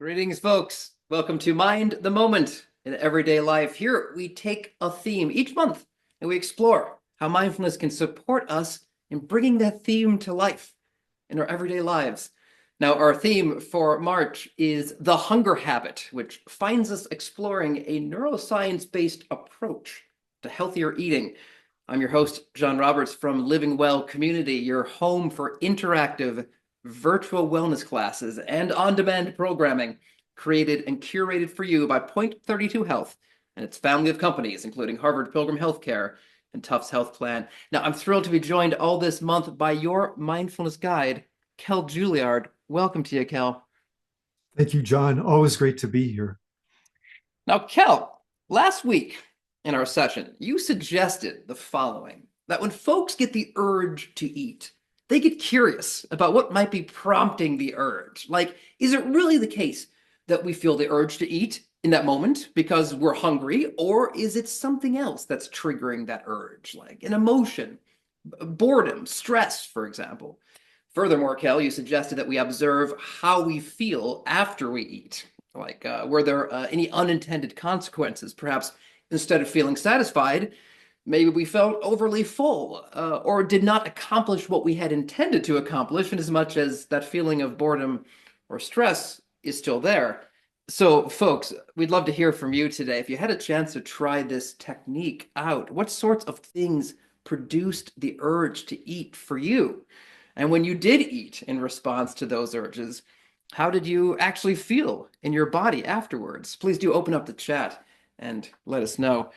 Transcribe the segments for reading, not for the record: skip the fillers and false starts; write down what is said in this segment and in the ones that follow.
Greetings, folks. Welcome to Mind the Moment in everyday life. Here we take a theme each month and we explore how mindfulness can support us in bringing that theme to life in our everyday lives. Now, our theme for March is the hunger habit, which finds us exploring a neuroscience-based approach to healthier eating. I'm your host, John Roberts from Living Well Community, your home for interactive virtual wellness classes and on-demand programming created and curated for you by Point 32 Health and its family of companies, including Harvard Pilgrim Healthcare and Tufts Health Plan. Now, I'm thrilled to be joined all this month by your mindfulness guide, Kell Julliard. Welcome to you, Kell. Thank you, John. Always great to be here. Now, Kell, last week in our session, you suggested the following, that when folks get the urge to eat, they get curious about what might be prompting the urge. Like, is it really the case that we feel the urge to eat in that moment because we're hungry, or is it something else that's triggering that urge, like an emotion, boredom, stress, for example? Furthermore, Kell, you suggested that we observe how we feel after we eat. Like, were there any unintended consequences? Perhaps instead of feeling satisfied, maybe we felt overly full or did not accomplish what we had intended to accomplish, in as much as that feeling of boredom or stress is still there. So, folks, we'd love to hear from you today. If you had a chance to try this technique out, what sorts of things produced the urge to eat for you? And when you did eat in response to those urges, how did you actually feel in your body afterwards? Please do open up the chat and let us know.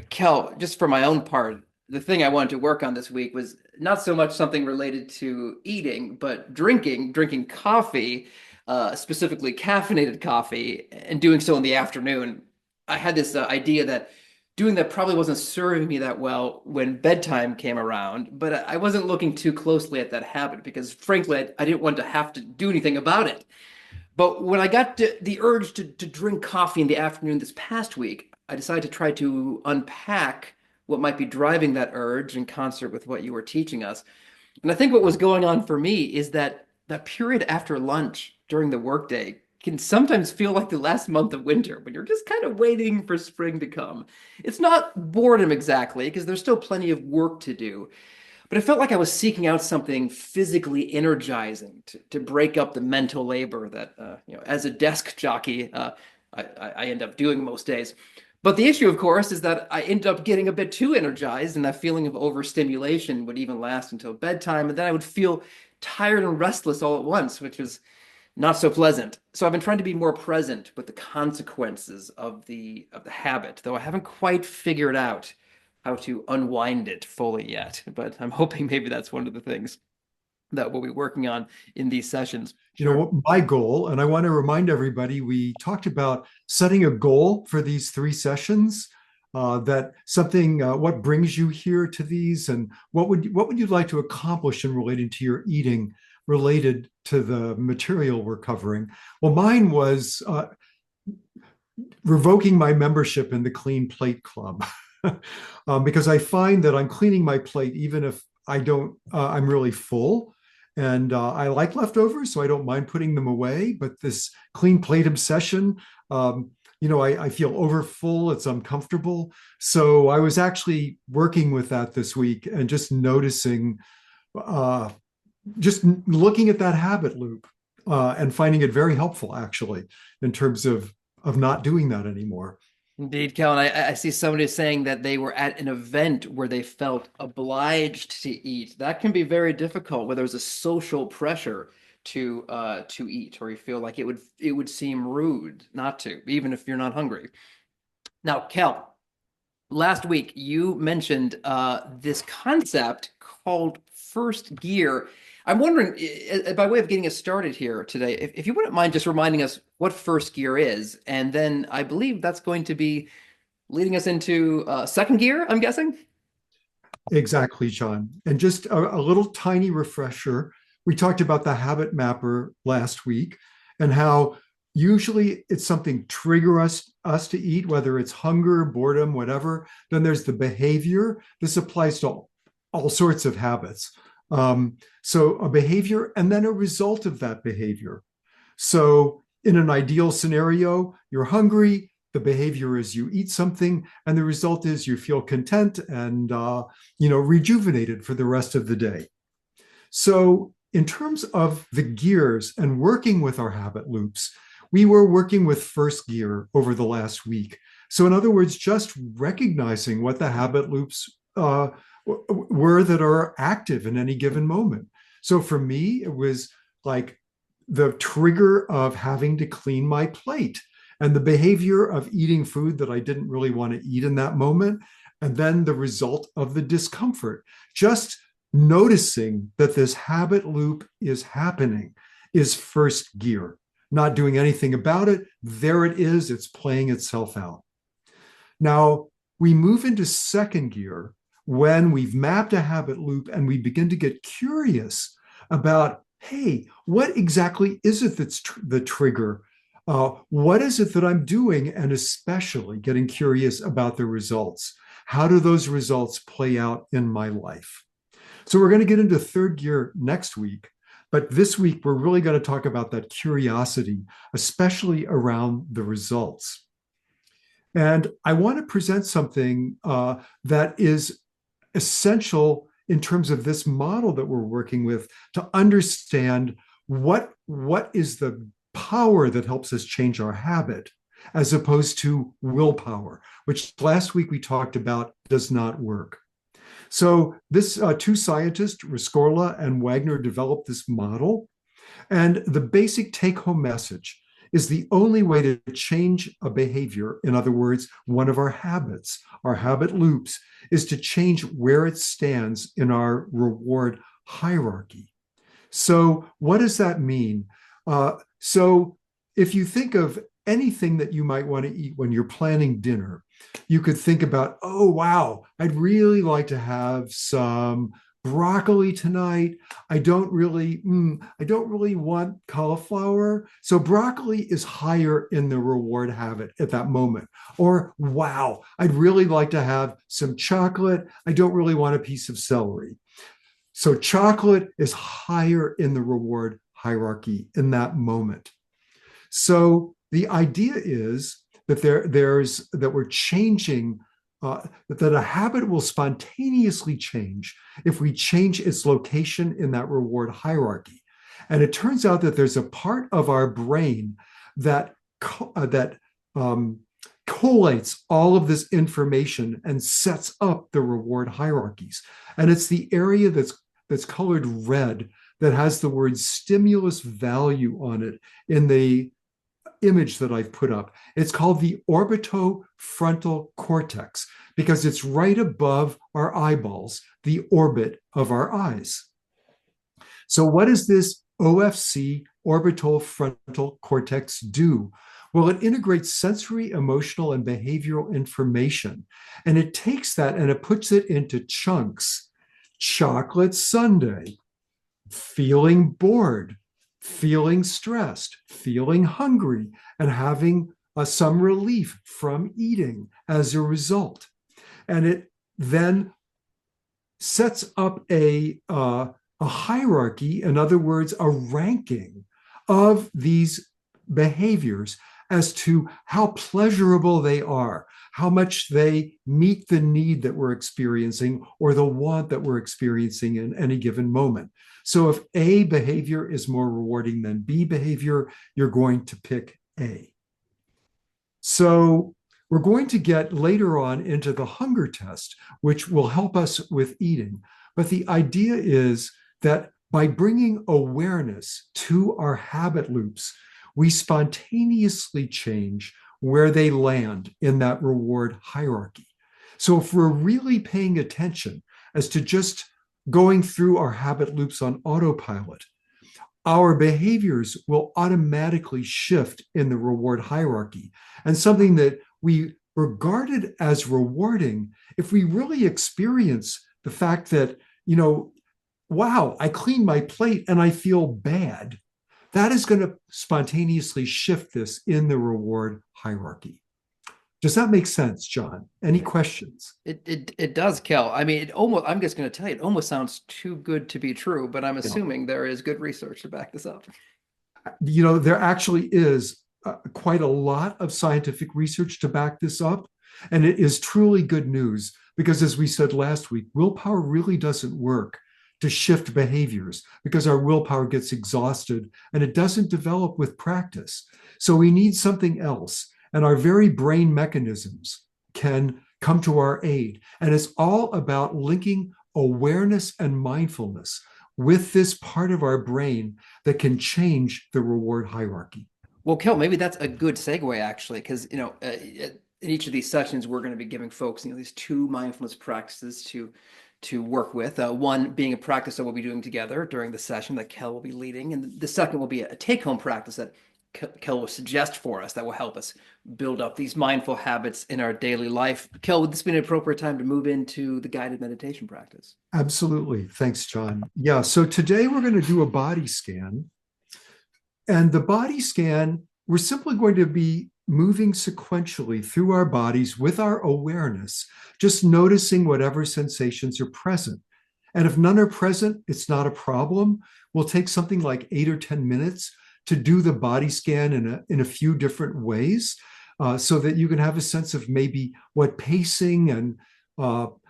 Kell, just for my own part, the thing I wanted to work on this week was not so much something related to eating, but drinking coffee, specifically caffeinated coffee, and doing so in the afternoon. I had this idea that doing that probably wasn't serving me that well when bedtime came around, but I wasn't looking too closely at that habit because, frankly, I didn't want to have to do anything about it. But when I got the urge to drink coffee in the afternoon this past week, I decided to try to unpack what might be driving that urge in concert with what you were teaching us. And I think what was going on for me is that that period after lunch during the workday can sometimes feel like the last month of winter when you're just kind of waiting for spring to come. It's not boredom exactly, because there's still plenty of work to do, but it felt like I was seeking out something physically energizing to break up the mental labor that, as a desk jockey, I end up doing most days. But the issue, of course, is that I end up getting a bit too energized, and that feeling of overstimulation would even last until bedtime, and then I would feel tired and restless all at once, which is not so pleasant. So I've been trying to be more present with the consequences of the habit, though I haven't quite figured out how to unwind it fully yet. But I'm hoping maybe that's one of the things that we'll be working on in these sessions. You know Sure. what my goal, and I want to remind everybody, we talked about setting a goal for these three sessions. That something, what brings you here to these, and what would you like to accomplish in relating to your eating, related to the material we're covering? Well, mine was revoking my membership in the Clean Plate Club. Because I find that I'm cleaning my plate even if I don't, I'm really full. And I like leftovers, so I don't mind putting them away. But this clean plate obsession, I feel overfull, it's uncomfortable. So I was actually working with that this week and just noticing, just looking at that habit loop and finding it very helpful, actually, in terms of not doing that anymore. Indeed, Kellen. I see somebody saying that they were at an event where they felt obliged to eat. That can be very difficult, where there's a social pressure to eat, or you feel like it would seem rude not to, even if you're not hungry. Now, Kel, last week you mentioned this concept called first gear. I'm wondering, by way of getting us started here today, if you wouldn't mind just reminding us what first gear is, and then I believe that's going to be leading us into second gear, I'm guessing? Exactly, John. And just a little tiny refresher. We talked about the habit mapper last week and how usually it's something trigger us to eat, whether it's hunger, boredom, whatever. Then there's the behavior. This applies to all sorts of habits. So a behavior and then a result of that behavior. So in an ideal scenario, you're hungry. The behavior is you eat something, and the result is you feel content and rejuvenated for the rest of the day. So, in terms of the gears and working with our habit loops, we were working with first gear over the last week. So, in other words, just recognizing what the habit loops were that are active in any given moment. So, for me, it was like the trigger of having to clean my plate and the behavior of eating food that I didn't really want to eat in that moment. And then the result of the discomfort. Just noticing that this habit loop is happening is first gear. Not doing anything about it. There it is. It's playing itself out. Now, we move into second gear when we've mapped a habit loop and we begin to get curious about, hey, what exactly is it that's the trigger? What is it that I'm doing? And especially getting curious about the results. How do those results play out in my life? So we're going to get into third gear next week. But this week, we're really going to talk about that curiosity, especially around the results. And I want to present something that is essential in terms of this model that we're working with to understand what is the power that helps us change our habit, as opposed to willpower, which last week we talked about does not work. So this two scientists, Rescorla and Wagner, developed this model. And the basic take-home message is the only way to change a behavior, in other words, one of our habits, our habit loops, is to change where it stands in our reward hierarchy. So what does that mean? So if you think of anything that you might want to eat when you're planning dinner, you could think about, oh, wow, I'd really like to have some broccoli tonight. I don't really want cauliflower. So broccoli is higher in the reward habit at that moment. Or, wow, I'd really like to have some chocolate. I don't really want a piece of celery. So chocolate is higher in the reward hierarchy in that moment. So the idea is that that we're changing, that a habit will spontaneously change if we change its location in that reward hierarchy. And it turns out that there's a part of our brain that collates all of this information and sets up the reward hierarchies. And it's the area that's colored red that has the word stimulus value on it in the image that I've put up. It's called the orbitofrontal cortex because it's right above our eyeballs, the orbit of our eyes. So what does this OFC, orbital frontal cortex, do? Well, it integrates sensory, emotional, and behavioral information. And it takes that and it puts it into chunks. Chocolate sundae, feeling bored, feeling stressed, feeling hungry, and having some relief from eating as a result. And it then sets up a hierarchy, in other words, a ranking of these behaviors as to how pleasurable they are, how much they meet the need that we're experiencing or the want that we're experiencing in any given moment. So if A behavior is more rewarding than B behavior, you're going to pick A. So we're going to get later on into the hunger test, which will help us with eating. But the idea is that by bringing awareness to our habit loops, we spontaneously change where they land in that reward hierarchy. So if we're really paying attention as to just going through our habit loops on autopilot, our behaviors will automatically shift in the reward hierarchy. And something that we regarded as rewarding, if we really experience the fact that, wow, I clean my plate and I feel bad, that is going to spontaneously shift this in the reward hierarchy. Does that make sense, John? Any questions? It does, Kell. I mean, I'm just going to tell you, it almost sounds too good to be true, but I'm assuming there is good research to back this up. There actually is quite a lot of scientific research to back this up. And it is truly good news because, as we said last week, willpower really doesn't work to shift behaviors because our willpower gets exhausted and it doesn't develop with practice. So we need something else. And our very brain mechanisms can come to our aid. And it's all about linking awareness and mindfulness with this part of our brain that can change the reward hierarchy. Well, Kel, maybe that's a good segue actually, because in each of these sessions we're going to be giving folks these two mindfulness practices to work with. One being a practice that we'll be doing together during the session that Kel will be leading, and the second will be a take-home practice that Kel will suggest for us that will help us build up these mindful habits in our daily life. Kel, would this be an appropriate time to move into the guided meditation practice? Absolutely. Thanks, John. Yeah. So today we're going to do a body scan. And the body scan, we're simply going to be moving sequentially through our bodies with our awareness, just noticing whatever sensations are present. And if none are present, it's not a problem. We'll take something like 8 or 10 minutes to do the body scan in a few different ways so that you can have a sense of maybe what pacing and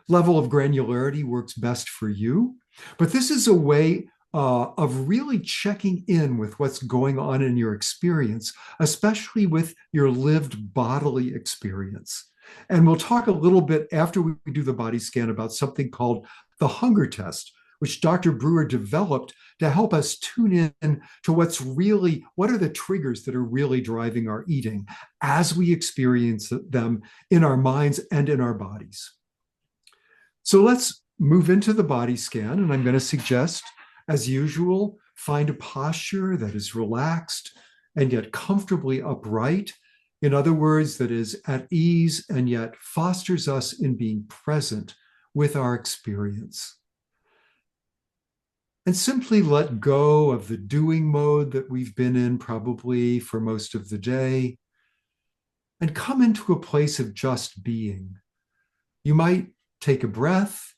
level of granularity works best for you. But this is a way of really checking in with what's going on in your experience, especially with your lived bodily experience. And we'll talk a little bit after we do the body scan about something called the hunger test, which Dr. Brewer developed to help us tune in to what are the triggers that are really driving our eating as we experience them in our minds and in our bodies. So let's move into the body scan, and I'm going to suggest, as usual, find a posture that is relaxed and yet comfortably upright. In other words, that is at ease and yet fosters us in being present with our experience. And simply let go of the doing mode that we've been in probably for most of the day and come into a place of just being. You might take a breath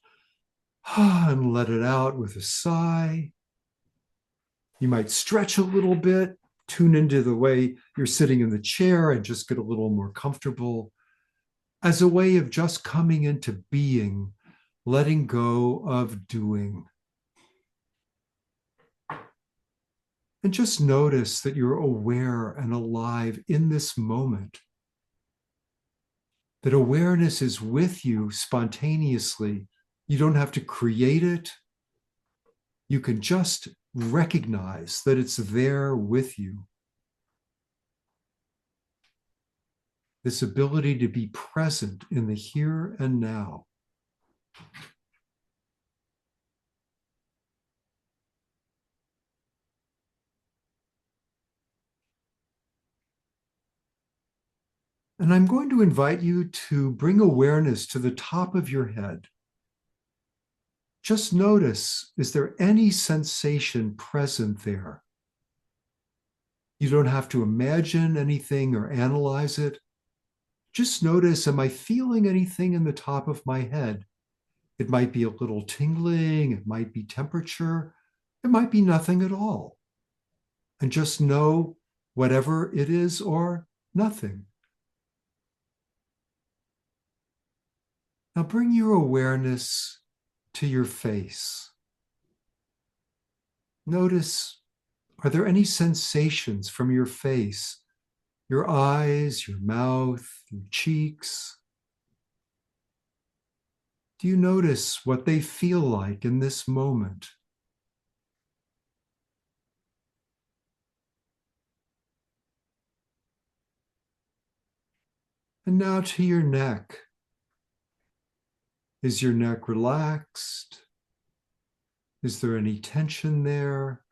and let it out with a sigh. You might stretch a little bit, tune into the way you're sitting in the chair and just get a little more comfortable as a way of just coming into being, letting go of doing. And just notice that you're aware and alive in this moment. That awareness is with you spontaneously. You don't have to create it. You can just recognize that it's there with you. This ability to be present in the here and now. And I'm going to invite you to bring awareness to the top of your head. Just notice, is there any sensation present there? You don't have to imagine anything or analyze it. Just notice, am I feeling anything in the top of my head? It might be a little tingling, it might be temperature, it might be nothing at all. And just know whatever it is or nothing. Now bring your awareness to your face. Notice, are there any sensations from your face, your eyes, your mouth, your cheeks? Do you notice what they feel like in this moment? And now to your neck. Is your neck relaxed? Is there any tension there?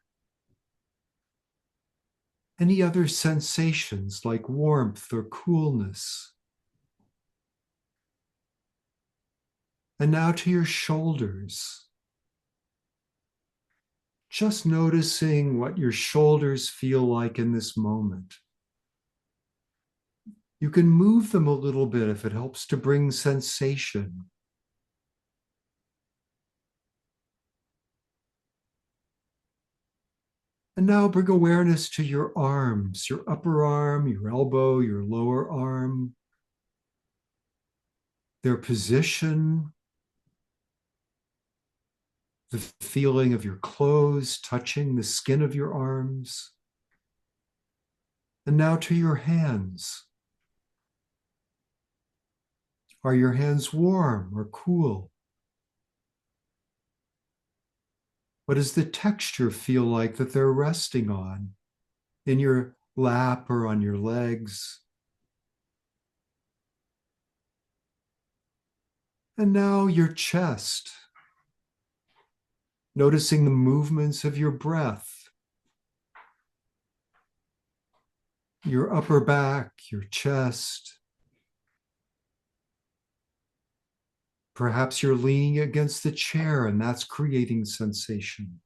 Any other sensations like warmth or coolness? And now to your shoulders. Just noticing what your shoulders feel like in this moment. You can move them a little bit if it helps to bring sensation. And now bring awareness to your arms, your upper arm, your elbow, your lower arm, their position, the feeling of your clothes touching the skin of your arms. And now to your hands. Are your hands warm or cool? What does the texture feel like that they're resting on in your lap or on your legs? And now your chest, noticing the movements of your breath, your upper back, your chest. Perhaps you're leaning against the chair and that's creating sensation.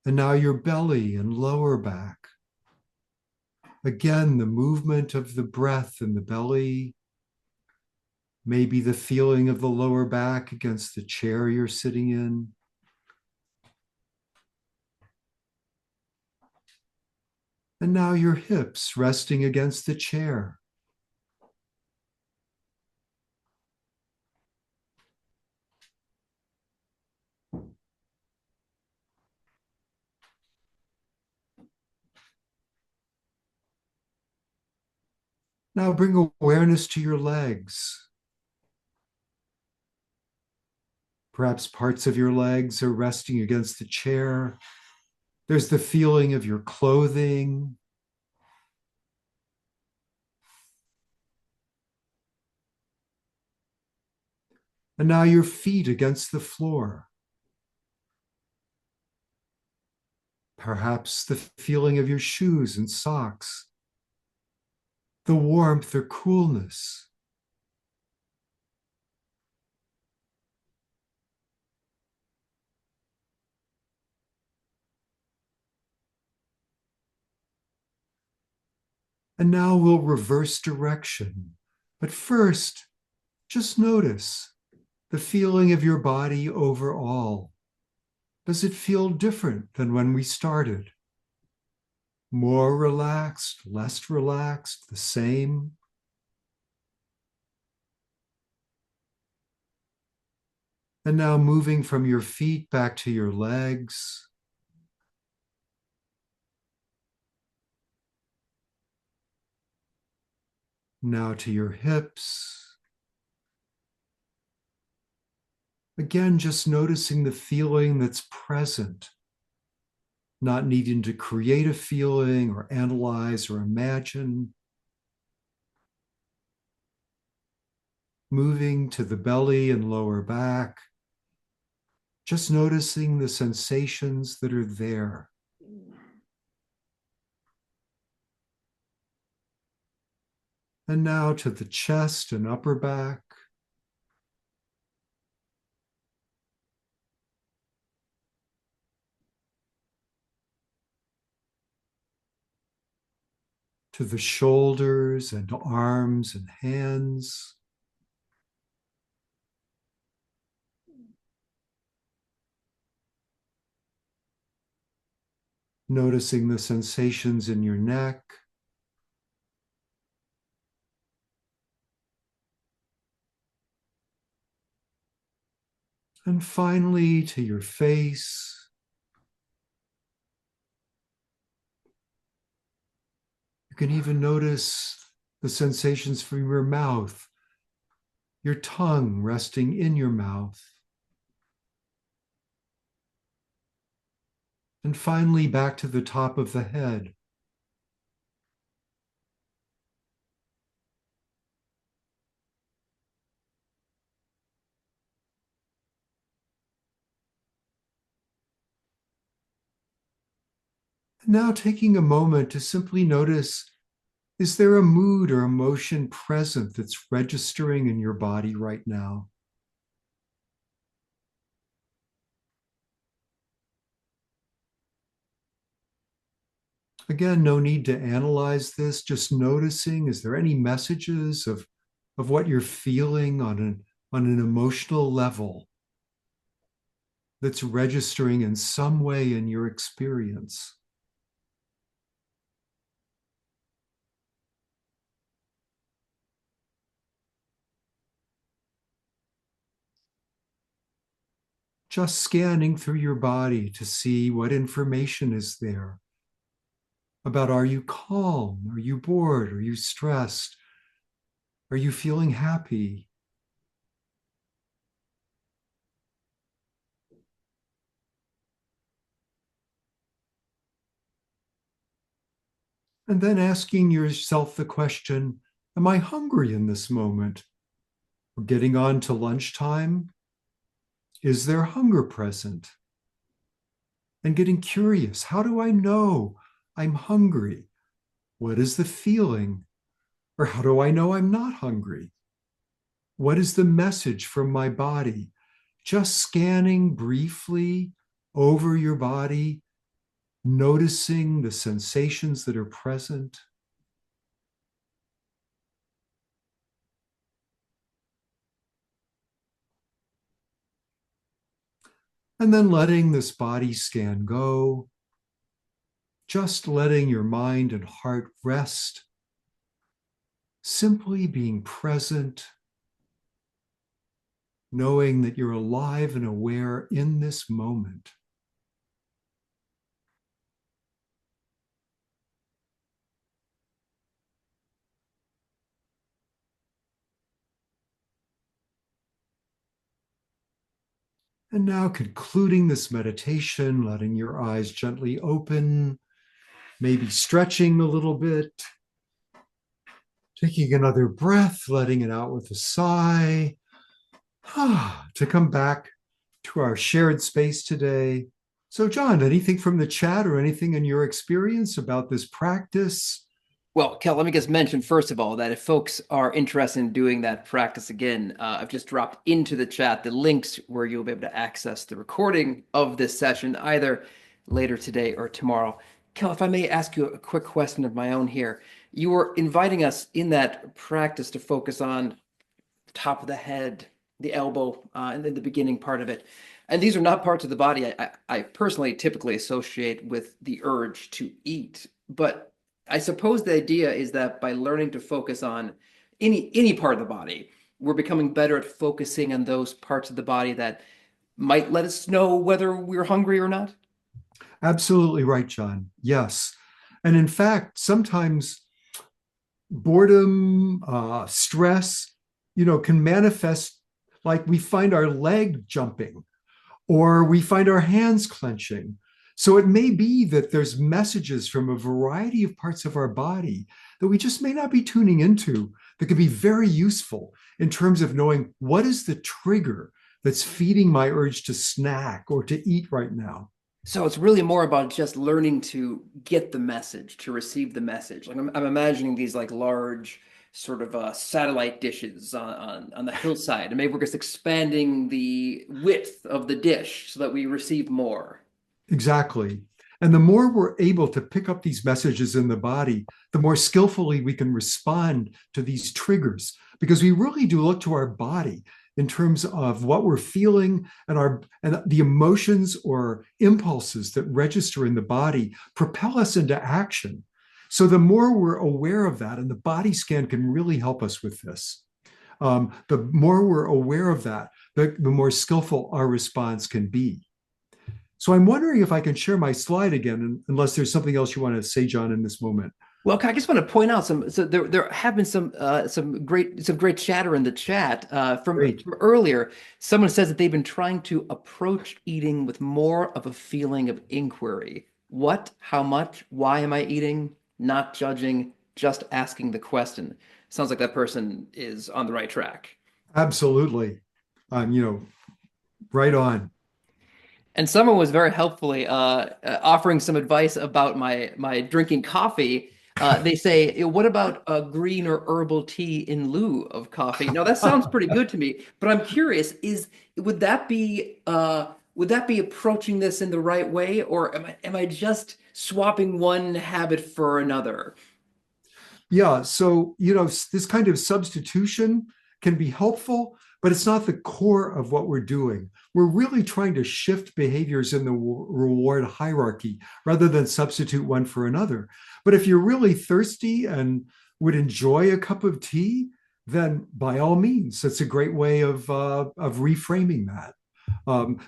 And now your belly and lower back. Again, the movement of the breath in the belly, maybe the feeling of the lower back against the chair you're sitting in. And now your hips resting against the chair. Now bring awareness to your legs. Perhaps parts of your legs are resting against the chair. There's the feeling of your clothing. And now your feet against the floor. Perhaps the feeling of your shoes and socks, the warmth or coolness. And now we'll reverse direction. But first, just notice the feeling of your body overall. Does it feel different than when we started? More relaxed, less relaxed, the same? And now moving from your feet back to your legs. Now to your hips. Again, just noticing the feeling that's present, not needing to create a feeling or analyze or imagine. Moving to the belly and lower back, just noticing the sensations that are there. And now to the chest and upper back. To the shoulders and arms and hands. Noticing the sensations in your neck. And finally to your face. You can even notice the sensations from your mouth, your tongue resting in your mouth. And finally, back to the top of the head. Now taking a moment to simply notice, is there a mood or emotion present that's registering in your body right now? Again, no need to analyze this, just noticing, is there any messages of what you're feeling on an emotional level? that's registering in some way in your experience. Just scanning through your body to see what information is there about, are you calm? Are you bored? Are you stressed? Are you feeling happy? And then asking yourself the question, am I hungry in this moment? We're getting on to lunchtime. Is there hunger present? And getting curious, how do I know I'm hungry? What is the feeling? Or how do I know I'm not hungry? What is the message from my body? Just scanning briefly over your body, noticing the sensations that are present. And then letting this body scan go, just letting your mind and heart rest, simply being present, knowing that you're alive and aware in this moment. And now concluding this meditation, letting your eyes gently open, maybe stretching a little bit, taking another breath, letting it out with a sigh, to come back to our shared space today. So, John, anything from the chat or anything in your experience about this practice? Well, Kel, let me just mention first of all that if folks are interested in doing that practice again, I've just dropped into the chat the links where you'll be able to access the recording of this session either later today or tomorrow. Kel, if I may ask you a quick question of my own here. You were inviting us in that practice to focus on the top of the head, the elbow, and then the beginning part of it. And these are not parts of the body I personally typically associate with the urge to eat. But I suppose the idea is that by learning to focus on any part of the body, we're becoming better at focusing on those parts of the body that might let us know whether we're hungry or not. Absolutely right, John. Yes. And in fact, sometimes boredom, stress, can manifest like we find our leg jumping or we find our hands clenching. So it may be that there's messages from a variety of parts of our body that we just may not be tuning into that could be very useful in terms of knowing what is the trigger that's feeding my urge to snack or to eat right now. So it's really more about just learning to get the message, to receive the message. Like I'm imagining these like large sort of satellite dishes on the hillside, and maybe we're just expanding the width of the dish so that we receive more. Exactly. And the more we're able to pick up these messages in the body, the more skillfully we can respond to these triggers, because we really do look to our body in terms of what we're feeling and the emotions or impulses that register in the body propel us into action. So the more we're aware of that, and the body scan can really help us with this. The more we're aware of that, the more skillful our response can be. So I'm wondering if I can share my slide again, unless there's something else you want to say, John, in this moment. Well, I just want to point out some. So there have been some great chatter in the chat Great. from earlier. Someone says that they've been trying to approach eating with more of a feeling of inquiry. What? How much? Why am I eating? Not judging, just asking the question. Sounds like that person is on the right track. Absolutely. You know, right on. And someone was very helpfully offering some advice about my drinking coffee. They say, "What about a green or herbal tea in lieu of coffee?" Now that sounds pretty good to me, but I'm curious: would that be approaching this in the right way, or am I just swapping one habit for another? Yeah. So, this kind of substitution can be helpful, but it's not the core of what we're doing. We're really trying to shift behaviors in the reward hierarchy rather than substitute one for another. But if you're really thirsty and would enjoy a cup of tea, then by all means, it's a great way of reframing that.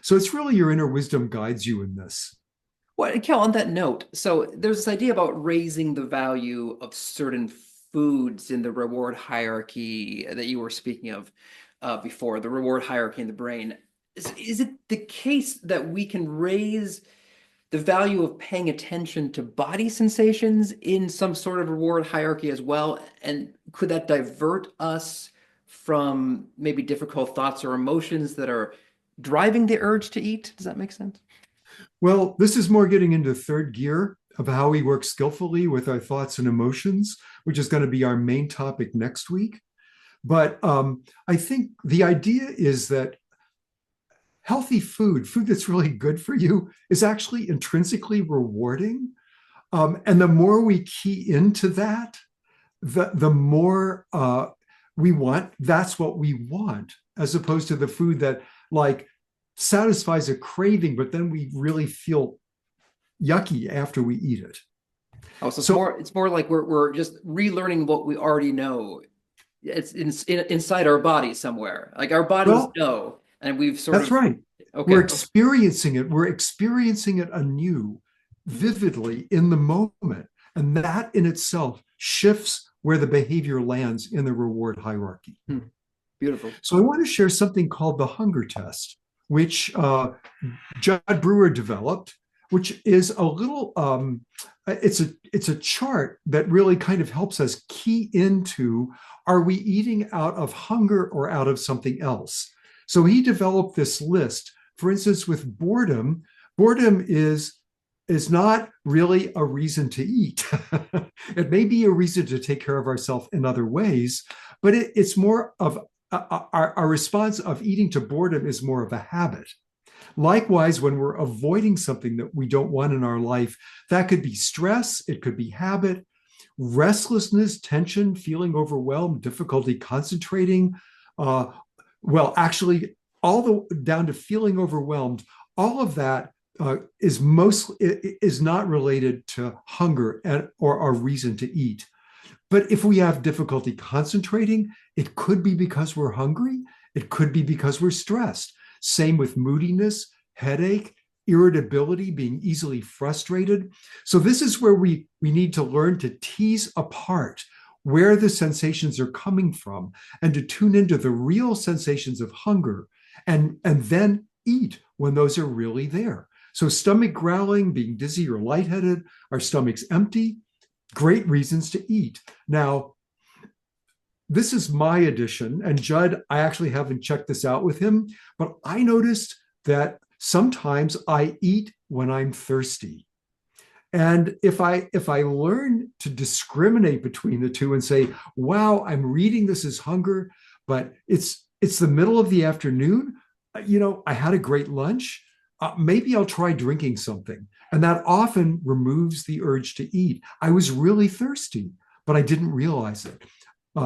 So it's really your inner wisdom guides you in this. Well, Kel, on that note, so there's this idea about raising the value of certain foods in the reward hierarchy that you were speaking of before, the reward hierarchy in the brain. Is it the case that we can raise the value of paying attention to body sensations in some sort of reward hierarchy as well? And could that divert us from maybe difficult thoughts or emotions that are driving the urge to eat? Does that make sense? Well, this is more getting into third gear of how we work skillfully with our thoughts and emotions, which is going to be our main topic next week. But I think the idea is that healthy food, food that's really good for you, is actually intrinsically rewarding. And the more we key into that, the more we want, that's what we want, as opposed to the food that like satisfies a craving, but then we really feel yucky after we eat it. Oh, so it's more like we're just relearning what we already know. It's inside our body somewhere. Like our bodies Well, know, and we've sort that's of right. okay. We're experiencing it. We're experiencing it anew, vividly in the moment. And that in itself shifts where the behavior lands in the reward hierarchy. Beautiful. So I want to share something called the hunger test, which Jud Brewer developed, which is a little it's a chart that really kind of helps us key into, are we eating out of hunger or out of something else? So he developed this list. For instance, with boredom, boredom is not really a reason to eat. It may be a reason to take care of ourselves in other ways, but it's more of our response of eating to boredom is more of a habit. Likewise, when we're avoiding something that we don't want in our life, that could be stress, it could be habit, restlessness, tension, feeling overwhelmed, difficulty concentrating. Well, actually, all the down to feeling overwhelmed, all of that is not related to hunger or a reason to eat. But if we have difficulty concentrating, it could be because we're hungry. It could be because we're stressed. Same with moodiness, headache, irritability, being easily frustrated. So this is where we need to learn to tease apart where the sensations are coming from and to tune into the real sensations of hunger and then eat when those are really there. So stomach growling, being dizzy or lightheaded, our stomach's empty, great reasons to eat. Now, this is my addition, and Jud, I actually haven't checked this out with him, but I noticed that sometimes I eat when I'm thirsty. And if I learn to discriminate between the two and say, wow, I'm reading this as hunger, but it's the middle of the afternoon, I had a great lunch, maybe I'll try drinking something. And that often removes the urge to eat. I was really thirsty, but I didn't realize it.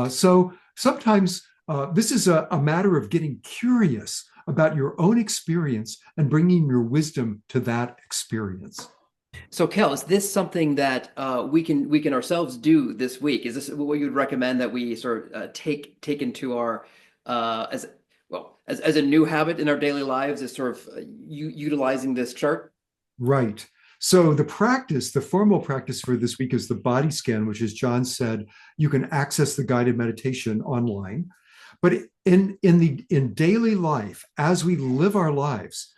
So sometimes this is a matter of getting curious about your own experience and bringing your wisdom to that experience. So, Kel, is this something that we can ourselves do this week? Is this what you would recommend that we sort of take into our as well as a new habit in our daily lives? Is sort of utilizing this chart? Right. So the formal practice for this week is the body scan, which, as John said, you can access the guided meditation online. But in daily life, as we live our lives,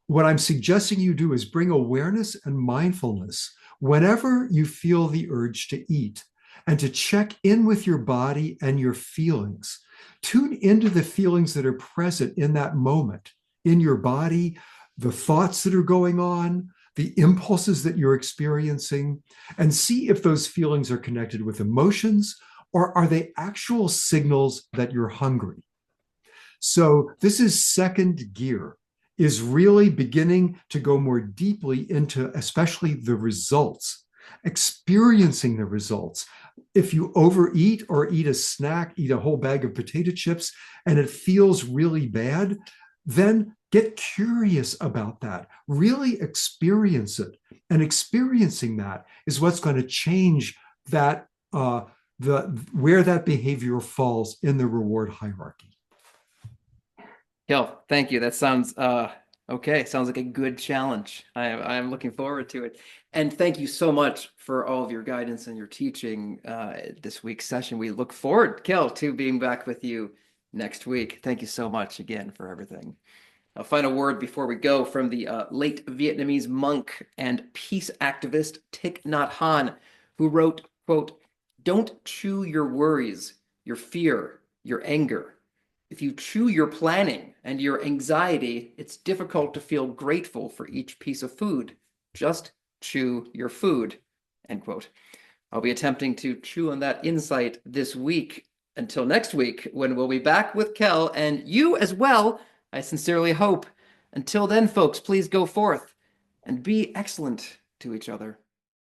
what I'm suggesting you do is bring awareness and mindfulness whenever you feel the urge to eat and to check in with your body and your feelings. Tune into the feelings that are present in that moment in your body, the thoughts that are going on, the impulses that you're experiencing, and see if those feelings are connected with emotions or are they actual signals that you're hungry. So this is second gear, is really beginning to go more deeply into especially the results, experiencing the results, if you overeat or eat a snack, eat a whole bag of potato chips, and it feels really bad, then get curious about that. Really experience it. And experiencing that is what's going to change that the where that behavior falls in the reward hierarchy. Kel, thank you. That sounds okay. Sounds like a good challenge. I'm looking forward to it. And thank you so much for all of your guidance and your teaching this week's session. We look forward, Kel, to being back with you next week. Thank you so much again for everything. A final word before we go from the late Vietnamese monk and peace activist Thich Nhat Hanh, who wrote, quote, "Don't chew your worries, your fear, your anger. If you chew your planning and your anxiety, it's difficult to feel grateful for each piece of food. Just chew your food," end quote. I'll be attempting to chew on that insight this week. Until next week, when we'll be back with Kell and you as well, I sincerely hope. Until then, folks, please go forth and be excellent to each other.